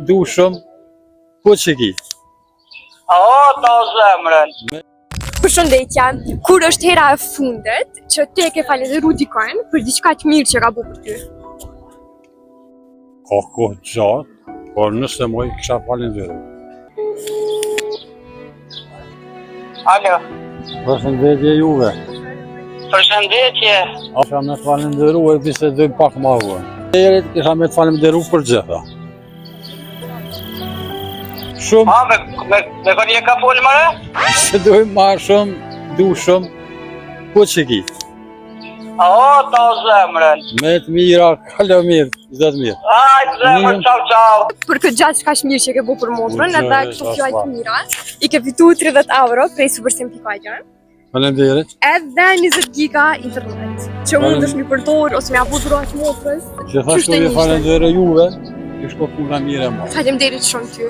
du shumë, po që ki. Ta zemrën. Përshëndetje, kur është hera e fundet që te ke falendëru dikën për diçka të mirë që ka bu për ty? Ka kohë gjatë, por nëse moj kisha falendëru. Alo, Përshëndetje juve. përshëndetje. Kisha me falendëru e bisedojmë pak ma vë. Erit kisha me falendëru për gjitha. Shumë, Me kënje ka folë mëre? se dojmë ma shumë, du shumë, po që ki. Ta zemrën. Me të mira, kalo mirë, gjithë të mirë. Zemrën, ciao. Për këtë gjatë çka mirë që ke bu për motrën, Ujë, edhe këto sa fjallë të smak. mira, i ke fitu 30 euro prej Supersim.aq, Falenderit. edhe 20 giga internet, që mund është mi përdor ose mi apu dhurat motrës. Gjithashtu Qysh të ju njishte? falenderoj juve, ju shko puna mire ma. Faleminderit shumë ty.